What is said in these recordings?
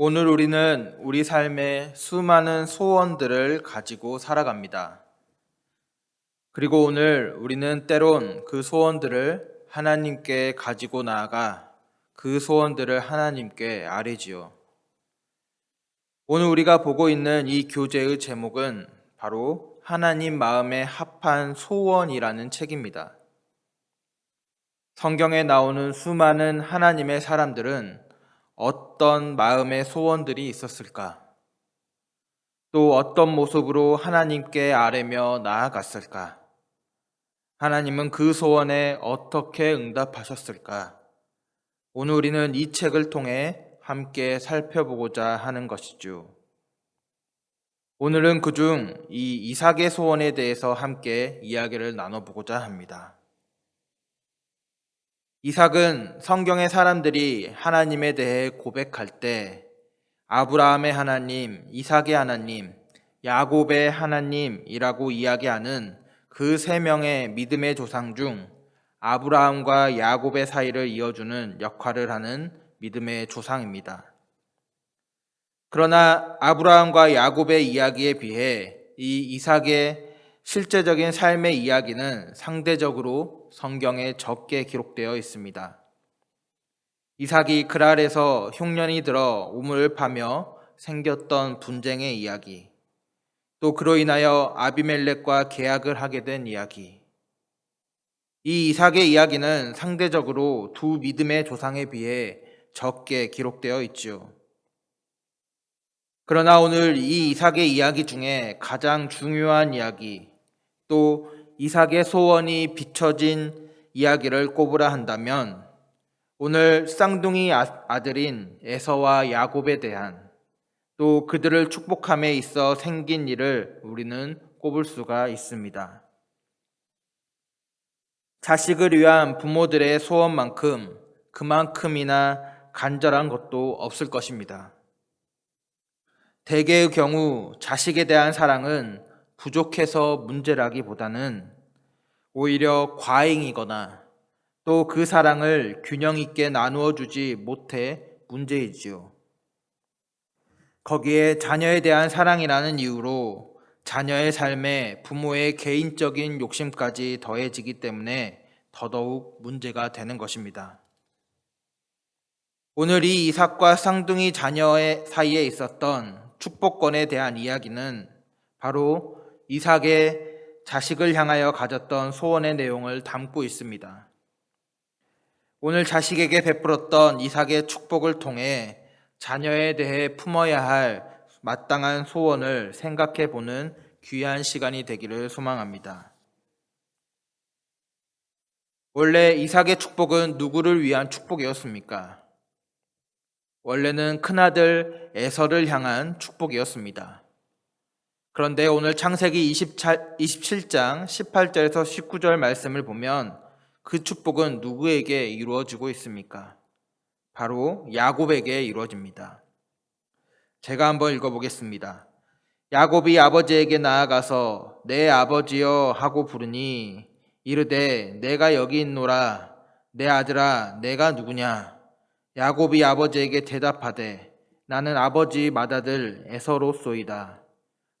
오늘 우리는 우리 삶에 수많은 소원들을 가지고 살아갑니다. 그리고 오늘 우리는 때론 그 소원들을 하나님께 가지고 나아가 그 소원들을 하나님께 아뢰지요. 오늘 우리가 보고 있는 이 교재의 제목은 바로 하나님 마음에 합한 소원이라는 책입니다. 성경에 나오는 수많은 하나님의 사람들은 어떤 마음의 소원들이 있었을까? 또 어떤 모습으로 하나님께 아뢰며 나아갔을까? 하나님은 그 소원에 어떻게 응답하셨을까? 오늘 우리는 이 책을 통해 함께 살펴보고자 하는 것이죠. 오늘은 그중 이 이삭의 소원에 대해서 함께 이야기를 나눠보고자 합니다. 이삭은 성경의 사람들이 하나님에 대해 고백할 때 아브라함의 하나님, 이삭의 하나님, 야곱의 하나님이라고 이야기하는 그 세 명의 믿음의 조상 중 아브라함과 야곱의 사이를 이어주는 역할을 하는 믿음의 조상입니다. 그러나 아브라함과 야곱의 이야기에 비해 이 이삭의 실제적인 삶의 이야기는 상대적으로 성경에 적게 기록되어 있습니다. 이삭이 그랄에서 흉년이 들어 우물을 파며 생겼던 분쟁의 이야기, 또 그로 인하여 아비멜렉과 계약을 하게 된 이야기. 이 이삭의 이야기는 상대적으로 두 믿음의 조상에 비해 적게 기록되어 있죠. 그러나 오늘 이 이삭의 이야기 중에 가장 중요한 이야기, 또 이삭의 소원이 비춰진 이야기를 꼽으라 한다면 오늘 쌍둥이 아들인 에서와 야곱에 대한, 또 그들을 축복함에 있어 생긴 일을 우리는 꼽을 수가 있습니다. 자식을 위한 부모들의 소원만큼 그만큼이나 간절한 것도 없을 것입니다. 대개의 경우 자식에 대한 사랑은 부족해서 문제라기보다는 오히려 과잉이거나 또 그 사랑을 균형 있게 나누어 주지 못해 문제이지요. 거기에 자녀에 대한 사랑이라는 이유로 자녀의 삶에 부모의 개인적인 욕심까지 더해지기 때문에 더더욱 문제가 되는 것입니다. 오늘 이 이삭과 쌍둥이 자녀의 사이에 있었던 축복권에 대한 이야기는 바로 이삭의 자식을 향하여 가졌던 소원의 내용을 담고 있습니다. 오늘 자식에게 베풀었던 이삭의 축복을 통해 자녀에 대해 품어야 할 마땅한 소원을 생각해 보는 귀한 시간이 되기를 소망합니다. 원래 이삭의 축복은 누구를 위한 축복이었습니까? 원래는 큰아들 에서를 향한 축복이었습니다. 그런데 오늘 창세기 27장 18절에서 19절 말씀을 보면 그 축복은 누구에게 이루어지고 있습니까? 바로 야곱에게 이루어집니다. 제가 한번 읽어보겠습니다. 야곱이 아버지에게 나아가서 내 아버지여 하고 부르니 이르되 내가 여기 있노라. 내 아들아 내가 누구냐? 야곱이 아버지에게 대답하되 나는 아버지 맏아들 에서로소이다.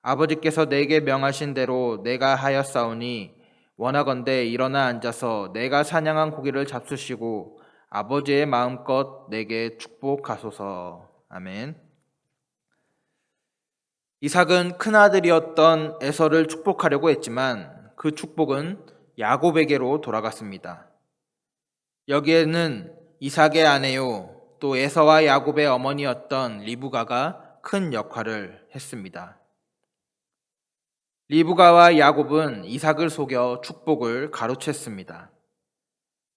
아버지께서 내게 명하신 대로 내가 하였사오니 원하건대 일어나 앉아서 내가 사냥한 고기를 잡수시고 아버지의 마음껏 내게 축복하소서. 아멘. 이삭은 큰아들이었던 에서를 축복하려고 했지만 그 축복은 야곱에게로 돌아갔습니다. 여기에는 이삭의 아내요, 또 에서와 야곱의 어머니였던 리브가가 큰 역할을 했습니다. 리브가와 야곱은 이삭을 속여 축복을 가로챘습니다.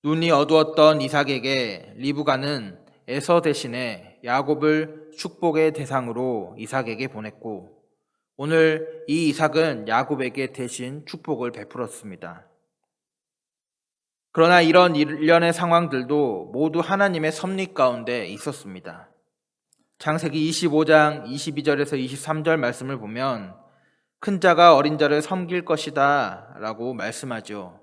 눈이 어두웠던 이삭에게 리브가는 에서 대신에 야곱을 축복의 대상으로 이삭에게 보냈고, 오늘 이 이삭은 야곱에게 대신 축복을 베풀었습니다. 그러나 이런 일련의 상황들도 모두 하나님의 섭리 가운데 있었습니다. 창세기 25장 22절에서 23절 말씀을 보면 큰 자가 어린 자를 섬길 것이다 라고 말씀하죠.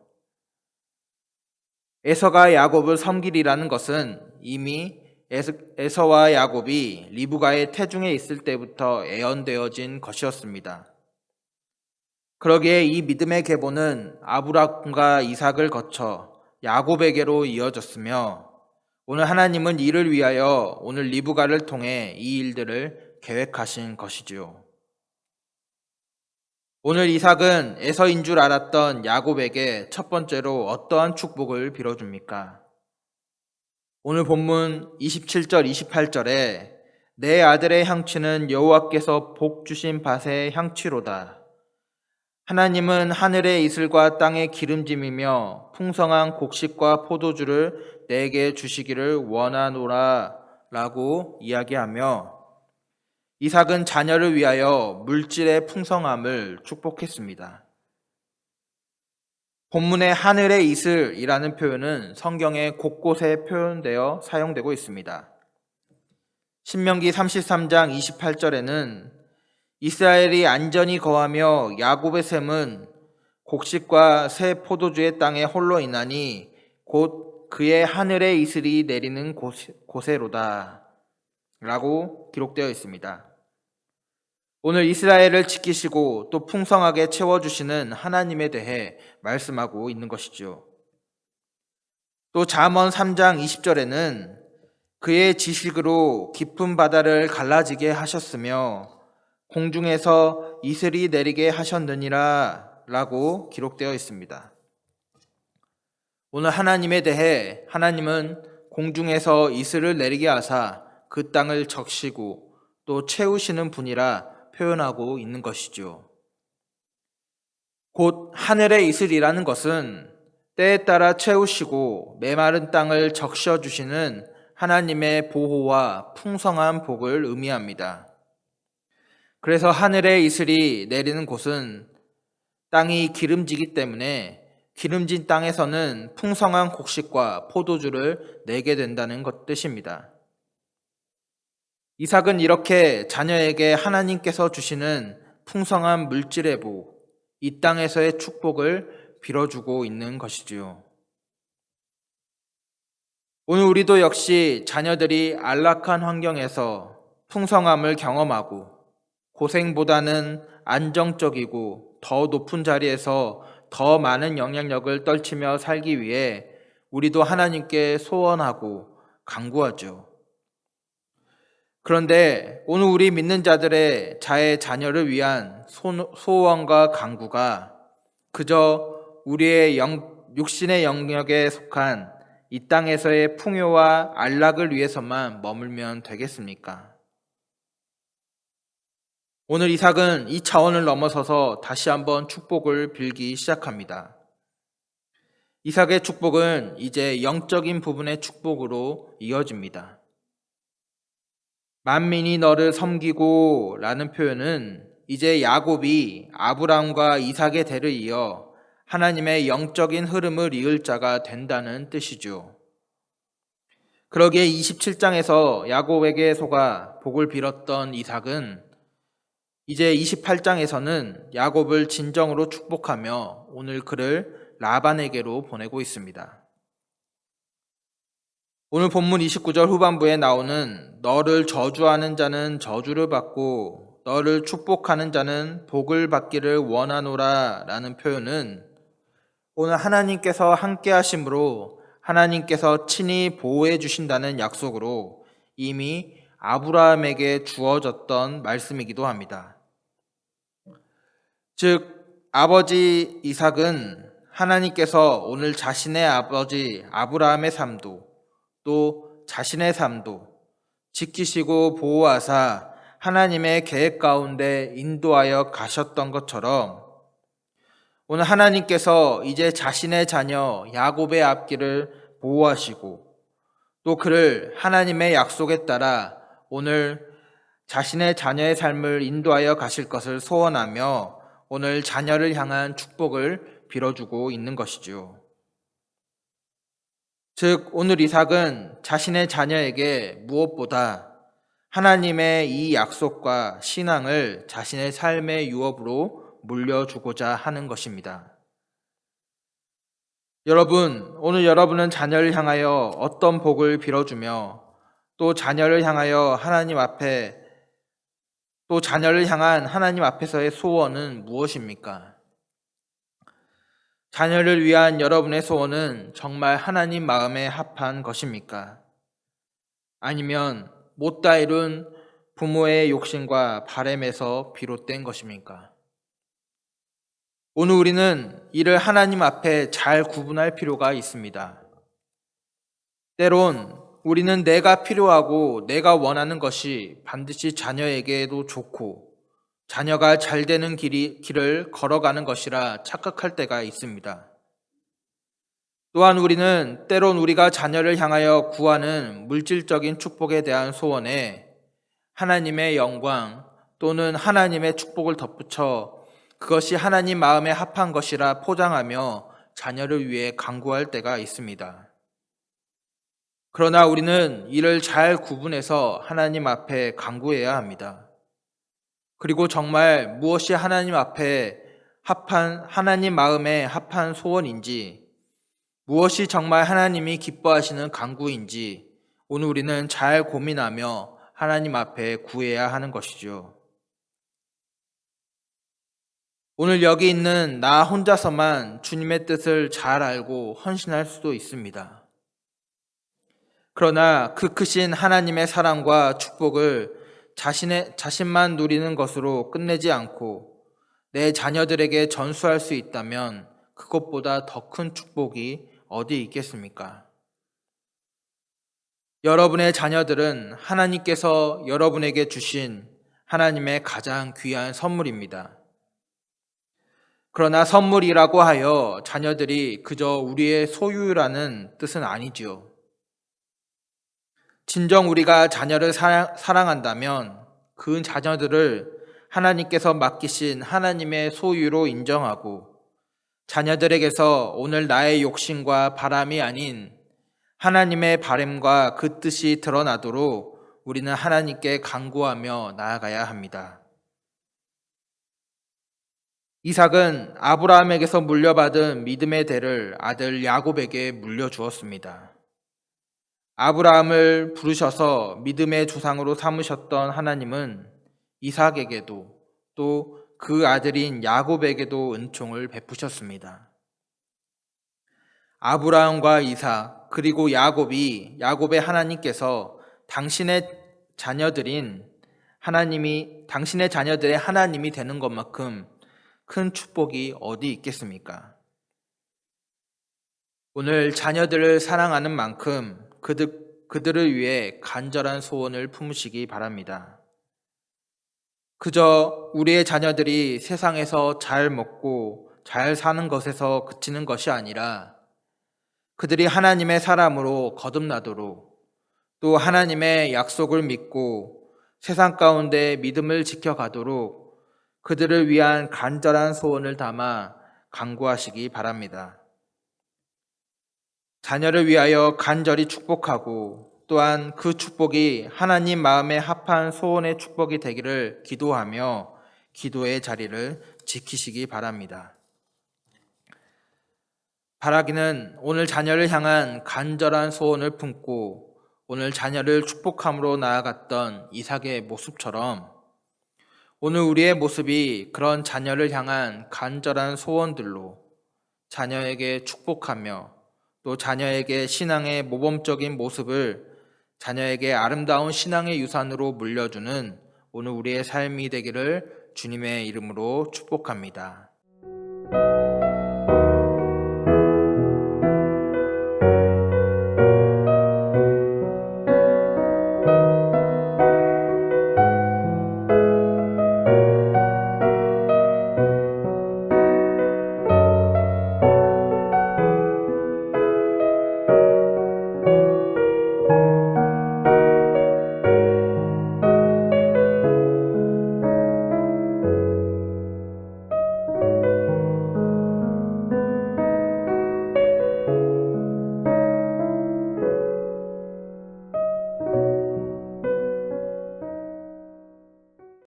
에서가 야곱을 섬기리라는 것은 이미 에서와 야곱이 리브가의 태중에 있을 때부터 애언되어진 것이었습니다. 그러기에 이 믿음의 계보는 아브라함과 이삭을 거쳐 야곱에게로 이어졌으며, 오늘 하나님은 이를 위하여 오늘 리브가를 통해 이 일들을 계획하신 것이지요. 오늘 이삭은 에서인 줄 알았던 야곱에게 첫 번째로 어떠한 축복을 빌어줍니까? 오늘 본문 27절, 28절에 내 아들의 향취는 여호와께서 복 주신 밭의 향취로다. 하나님은 하늘의 이슬과 땅의 기름짐이며 풍성한 곡식과 포도주를 내게 주시기를 원하노라 라고 이야기하며, 이삭은 자녀를 위하여 물질의 풍성함을 축복했습니다. 본문의 하늘의 이슬이라는 표현은 성경에 곳곳에 표현되어 사용되고 있습니다. 신명기 33장 28절에는 이스라엘이 안전히 거하며 야곱의 셈은 곡식과 새 포도주의 땅에 홀로 있나니 곧 그의 하늘의 이슬이 내리는 곳에로다 라고 기록되어 있습니다. 오늘 이스라엘을 지키시고 또 풍성하게 채워주시는 하나님에 대해 말씀하고 있는 것이죠. 또 잠언 3장 20절에는 그의 지식으로 깊은 바다를 갈라지게 하셨으며 공중에서 이슬이 내리게 하셨느니라 라고 기록되어 있습니다. 오늘 하나님에 대해 하나님은 공중에서 이슬을 내리게 하사 그 땅을 적시고 또 채우시는 분이라 표현하고 있는 것이죠. 곧 하늘의 이슬이라는 것은 때에 따라 채우시고 메마른 땅을 적셔주시는 하나님의 보호와 풍성한 복을 의미합니다. 그래서 하늘의 이슬이 내리는 곳은 땅이 기름지기 때문에 기름진 땅에서는 풍성한 곡식과 포도주를 내게 된다는 뜻입니다. 이삭은 이렇게 자녀에게 하나님께서 주시는 풍성한 물질의 복, 이 땅에서의 축복을 빌어주고 있는 것이지요. 오늘 우리도 역시 자녀들이 안락한 환경에서 풍성함을 경험하고 고생보다는 안정적이고 더 높은 자리에서 더 많은 영향력을 떨치며 살기 위해 우리도 하나님께 소원하고 간구하죠. 그런데 오늘 우리 믿는 자들의 자녀를 위한 소원과 간구가 그저 우리의 육신의 영역에 속한 이 땅에서의 풍요와 안락을 위해서만 머물면 되겠습니까? 오늘 이삭은 이 차원을 넘어서서 다시 한번 축복을 빌기 시작합니다. 이삭의 축복은 이제 영적인 부분의 축복으로 이어집니다. 만민이 너를 섬기고 라는 표현은 이제 야곱이 아브라함과 이삭의 대를 이어 하나님의 영적인 흐름을 이을 자가 된다는 뜻이죠. 그러기에 27장에서 야곱에게 속아 복을 빌었던 이삭은 이제 28장에서는 야곱을 진정으로 축복하며 오늘 그를 라반에게로 보내고 있습니다. 오늘 본문 29절 후반부에 나오는 너를 저주하는 자는 저주를 받고 너를 축복하는 자는 복을 받기를 원하노라 라는 표현은 오늘 하나님께서 함께 하심으로 하나님께서 친히 보호해 주신다는 약속으로 이미 아브라함에게 주어졌던 말씀이기도 합니다. 즉 아버지 이삭은 하나님께서 오늘 자신의 아버지 아브라함의 삶도 또 자신의 삶도 지키시고 보호하사 하나님의 계획 가운데 인도하여 가셨던 것처럼 오늘 하나님께서 이제 자신의 자녀 야곱의 앞길을 보호하시고 또 그를 하나님의 약속에 따라 오늘 자신의 자녀의 삶을 인도하여 가실 것을 소원하며 오늘 자녀를 향한 축복을 빌어주고 있는 것이죠. 즉 오늘 이삭은 자신의 자녀에게 무엇보다 하나님의 이 약속과 신앙을 자신의 삶의 유업으로 물려주고자 하는 것입니다. 여러분, 오늘 여러분은 자녀를 향하여 어떤 복을 빌어주며 또 자녀를 향하여 하나님 앞에 또 자녀를 향한 하나님 앞에서의 소원은 무엇입니까? 자녀를 위한 여러분의 소원은 정말 하나님 마음에 합한 것입니까? 아니면 못다 이룬 부모의 욕심과 바램에서 비롯된 것입니까? 오늘 우리는 이를 하나님 앞에 잘 구분할 필요가 있습니다. 때론 우리는 내가 필요하고 내가 원하는 것이 반드시 자녀에게도 좋고 자녀가 잘 되는 길을 걸어가는 것이라 착각할 때가 있습니다. 또한 우리는 때론 우리가 자녀를 향하여 구하는 물질적인 축복에 대한 소원에 하나님의 영광 또는 하나님의 축복을 덧붙여 그것이 하나님 마음에 합한 것이라 포장하며 자녀를 위해 간구할 때가 있습니다. 그러나 우리는 이를 잘 구분해서 하나님 앞에 간구해야 합니다. 그리고 정말 무엇이 하나님 마음에 합한 소원인지, 무엇이 정말 하나님이 기뻐하시는 간구인지 오늘 우리는 잘 고민하며 하나님 앞에 구해야 하는 것이죠. 오늘 여기 있는 나 혼자서만 주님의 뜻을 잘 알고 헌신할 수도 있습니다. 그러나 그 크신 하나님의 사랑과 축복을 자신만 누리는 것으로 끝내지 않고 내 자녀들에게 전수할 수 있다면 그것보다 더 큰 축복이 어디 있겠습니까? 여러분의 자녀들은 하나님께서 여러분에게 주신 하나님의 가장 귀한 선물입니다. 그러나 선물이라고 하여 자녀들이 그저 우리의 소유라는 뜻은 아니지요. 진정 우리가 자녀를 사랑한다면 그 자녀들을 하나님께서 맡기신 하나님의 소유로 인정하고 자녀들에게서 오늘 나의 욕심과 바람이 아닌 하나님의 바람과 그 뜻이 드러나도록 우리는 하나님께 간구하며 나아가야 합니다. 이삭은 아브라함에게서 물려받은 믿음의 대를 아들 야곱에게 물려주었습니다. 아브라함을 부르셔서 믿음의 조상으로 삼으셨던 하나님은 이삭에게도 또 그 아들인 야곱에게도 은총을 베푸셨습니다. 아브라함과 이삭 그리고 야곱의 하나님께서 당신의 자녀들의 하나님이 되는 것만큼 큰 축복이 어디 있겠습니까? 오늘 자녀들을 사랑하는 만큼 그들을 위해 간절한 소원을 품으시기 바랍니다. 그저 우리의 자녀들이 세상에서 잘 먹고 잘 사는 것에서 그치는 것이 아니라 그들이 하나님의 사람으로 거듭나도록 또 하나님의 약속을 믿고 세상 가운데 믿음을 지켜가도록 그들을 위한 간절한 소원을 담아 간구하시기 바랍니다. 자녀를 위하여 간절히 축복하고 또한 그 축복이 하나님 마음에 합한 소원의 축복이 되기를 기도하며 기도의 자리를 지키시기 바랍니다. 바라기는 오늘 자녀를 향한 간절한 소원을 품고 오늘 자녀를 축복함으로 나아갔던 이삭의 모습처럼 오늘 우리의 모습이 그런 자녀를 향한 간절한 소원들로 자녀에게 축복하며 또 자녀에게 신앙의 모범적인 모습을 자녀에게 아름다운 신앙의 유산으로 물려주는 오늘 우리의 삶이 되기를 주님의 이름으로 축복합니다.